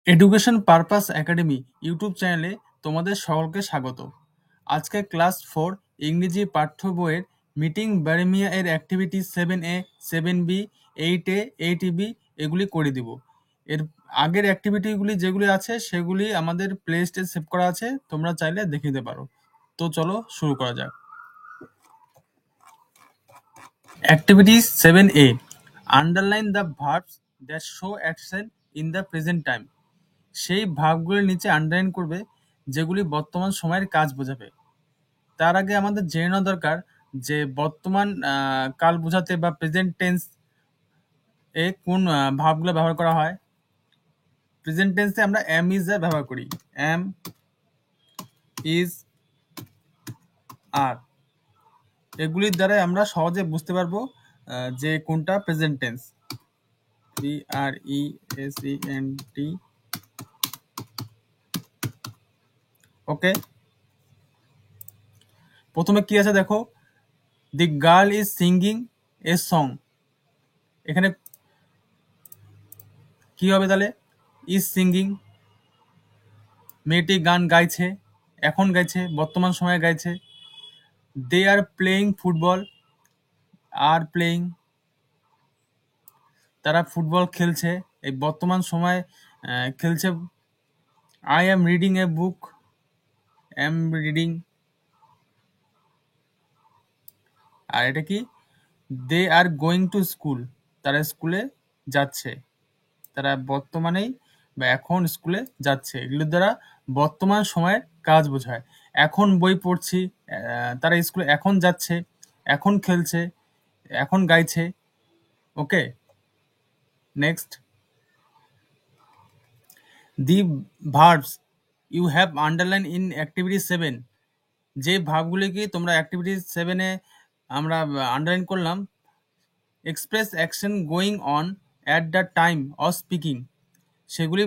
Education purpose academy YouTube চ্যানেলে তোমাদের সকলকে স্বাগত। আজকে ক্লাস 4 ইংরেজি পাঠ্য বইয়ের মিটিং ব্যারেমিয়া এর activity 7A, 7B, 8A, 8B এগুলি করে দিব। এর আগের অ্যাক্টিভিটিগুলি যেগুলি আছে সেগুলি আমাদের প্লে লিস্টে সেভ করা আছে, তোমরা চাইলে দেখে নিতে পারো। তো চলো শুরু করা যাক। Activity 7A. Underline the verbs that show action in the present time. সেই ভার্বগুলির নিচে আন্ডারলাইন করবে যেগুলি বর্তমান সময়ের কাজ বোঝাবে। তার আগে আমাদের জেনে নেওয়া দরকার যে বর্তমান কাল বোঝাতে বা প্রেজেন্ট টেন্স এ কোন ভার্বগুলো ব্যবহার করা হয়। প্রেজেন্ট টেন্সে আমরা এম ইজ আর ব্যবহার করি, এম ইজ আর। এগুলির দ্বারাই আমরা সহজে বুঝতে পারবো যে কোনটা প্রেজেন্ট টেন্স। PRESENT। ওকে, প্রথমে কি আছে দেখো, the girl is singing a song. এখানে কি হবে তাহলে, ইজ সিঙ্গিং, মেয়েটি গান গাইছে, এখন গাইছে, বর্তমান সময়ে গাইছে। They are playing football, are playing, তারা ফুটবল খেলছে, এই বর্তমান সময় খেলছে। I am reading a book, am reading. আর এটা কি, they are going to school, তারা স্কুলে যাচ্ছে, তারা বর্তমানেই বা এখন স্কুলে যাচ্ছে। এগুলোর দ্বারা বর্তমান সময়ের কাজ বোঝায়। এখন বই পড়ছি, তারা স্কুলে এখন যাচ্ছে, এখন খেলছে, এখন গাইছে। Okay, next, the verbs you have underline in activity 7। যে ভার্বগুলিকে তোমরা অ্যাক্টিভিটি 7-এ আমরা আন্ডারলাইন করলাম, express action going on at the time of speaking, সেগুলি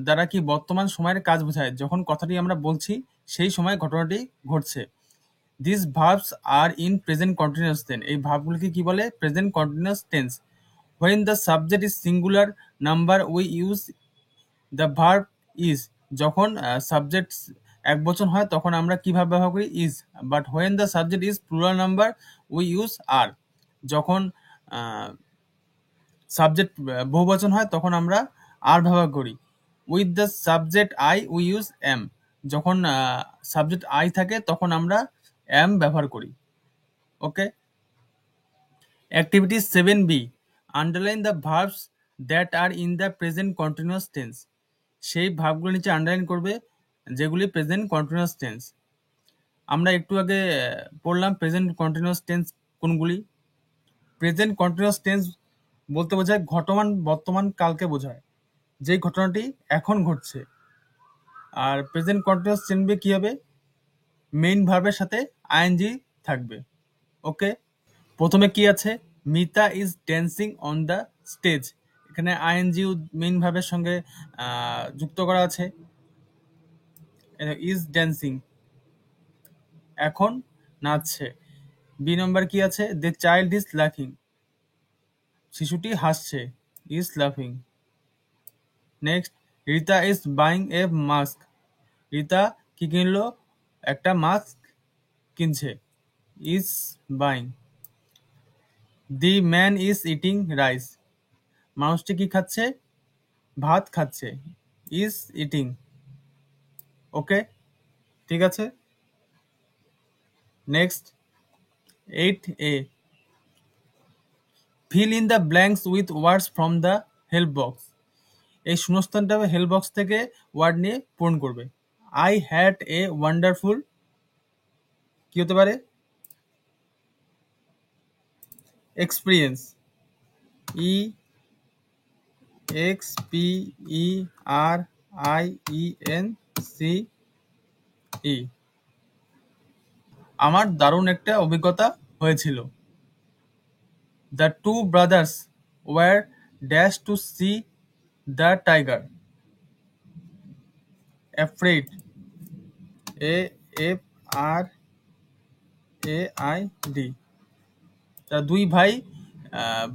দ্বারা কি বর্তমান সময়ের কাজ বোঝায়। যখন কথাটি আমরা বলছি সেই সময় ঘটনাটি ঘটছে। This verbs are in present continuous tense. এই ভার্বগুলিকে কি বলে, present continuous tense. When the subject is singular number we use the verb is. যখন সাবজেক্ট এক বচন হয় তখন আমরা কি ভার্ব ব্যবহার করি, is. But when the subject is plural number we use are. যখন সাবজেক্ট বহুবচন হয় তখন আমরা আর ব্যবহার করি। With the subject I we use am. যখন সাবজেক্ট আই থাকে তখন আমরা এম ব্যবহার করি। Okay, activity 7B, underline the verbs that are in the present continuous tense. সেই ভার্বগুলো নিচে আন্ডারলাইন করবে যেগুলি প্রেজেন্ট কন্টিনিউয়াস টেন্স। আমরা একটু আগে পড়লাম প্রেজেন্ট কন্টিনিউয়াস টেন্স কোনগুলি। প্রেজেন্ট কন্টিনিউয়াস টেন্স বলতে বোঝায় ঘটমান বর্তমান কালকে বোঝায়, যেই ঘটনাটি এখন ঘটছে। আর প্রেজেন্ট কন্টিনিউয়াস টেন্সে কি হবে, মেইন ভার্বের সাথে আইএনজি থাকবে। ওকে, প্রথমে কি আছে, Mita is dancing on the stage. এখানে আইএনজি মেইন ভার্বের সঙ্গে যুক্ত করা আছে। ইজ ড্যান্সিং, এখন নাচছে। বি নম্বর কি আছে, দ্য চাইল্ড ইজ লাফিং, শিশুটি হাসছে, ইজ লাফিং। Next, Rita is buying a mask. Rita কি কিনলো, একটা মাস্ক কিনছে, is buying. The man is eating rice. মানুষটি কি খাচ্ছে, ভাত খাচ্ছে, ইজ ইটিং। ওকে, ঠিক আছে। Next, 8A, fill in the blanks with words from the help box. এই শূন্যস্থানটা হেল্প বক্স থেকে ওয়ার্ড নিয়ে পূরণ করবে। আই হ্যাড এ ওয়ান্ডারফুল, কি হতে পারে, experience, E X P E R I E N C E. আমার দারুণ একটা অভিজ্ঞতা হয়েছিল। The two brothers were dash to see the tiger, afraid, A F R A I D. তা দুই ভাই ah,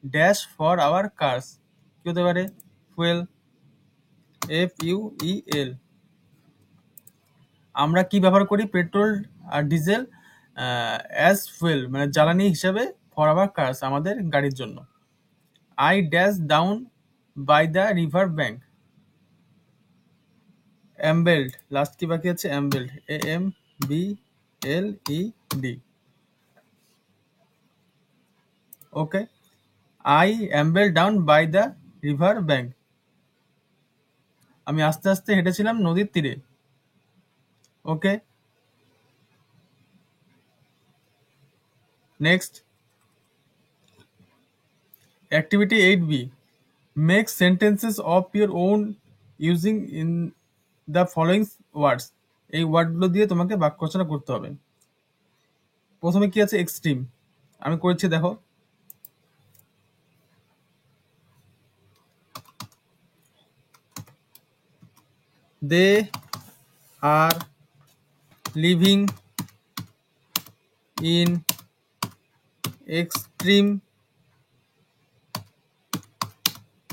dash for our cars, কি হতে পারে? Fuel, FUEL। আমরা কি ব্যবহার করি? পেট্রোল আর ডিজেল অ্যাজ ফুয়েল, মানে জ্বালানি হিসাবে ফর আওয়ার কার্স, আমাদের গাড়ির জন্য। I dash down by the river bank, ambled, last কি বাকি আছে? Ambled, AMBLED। Okay, I amble down by the river bank, আমি আস্তে আস্তে হেঁটেছিলাম নদীর তীরে। Okay, next activity 8B, make sentences of your own using in the following words. এই ওয়ার্ডগুলো দিয়ে তোমাকে বাক্য রচনা করতে হবে। প্রথমে কি আছে? এক্সট্রিম, আমি করেছি, দেখো। They are living in extreme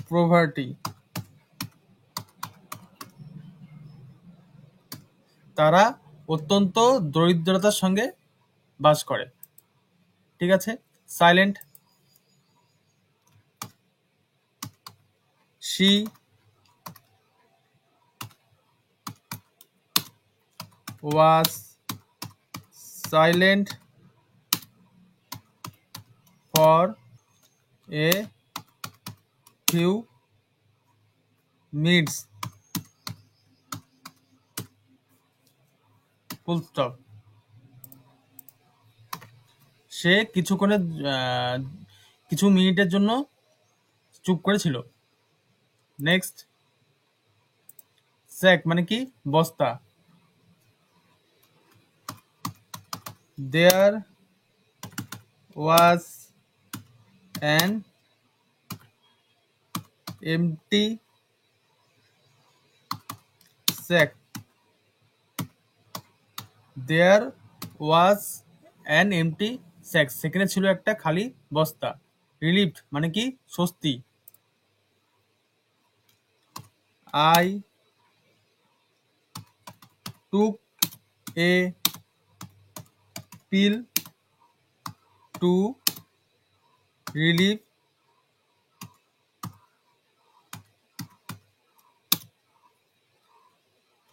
poverty, তারা অত্যন্ত দরিদ্রতার সঙ্গে বাস করে। ঠিক আছে, silent, she was silent for a few minutes, full stop. সে কিছু মিনিটের জন্য চুপ করেছিল। নেক্সট, স্যাক মানে কি? বস্তা। There was an empty sack, there was an empty sack, সেখানে ছিল একটা খালি বস্তা। রিলিভড মানে কি? স্বস্তি। I took a pill to relieve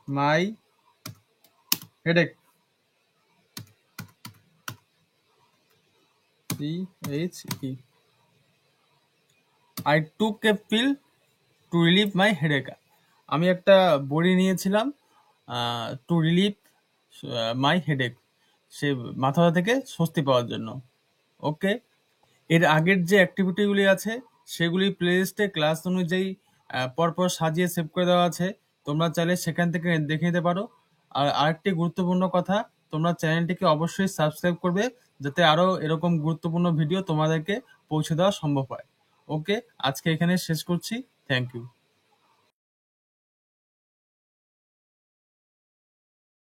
my headache, CHE। I took a pill to relieve my headache, আমি একটা বড়ি নিয়েছিলাম টু রিলিভ মাই হেডেক, সে মাথা ব্যথা থেকে স্বস্তি পাওয়ার জন্য। ওকে, এর আগের যে অ্যাক্টিভিটিগুলি আছে সেগুলি প্লেলিস্টে ক্লাস অনুযায়ী পরপর সাজিয়ে সেভ করে দেওয়া আছে, তোমরা চাইলে সেখান থেকে দেখে নিতে পারো। আর আরেকটি গুরুত্বপূর্ণ কথা, তোমরা চ্যানেলটিকে অবশ্যই সাবস্ক্রাইব করবে, যাতে আরও এরকম গুরুত্বপূর্ণ ভিডিও তোমাদেরকে পৌঁছে দেওয়া সম্ভব হয়। ওকে, আজকে এখানে শেষ করছি। Thank you.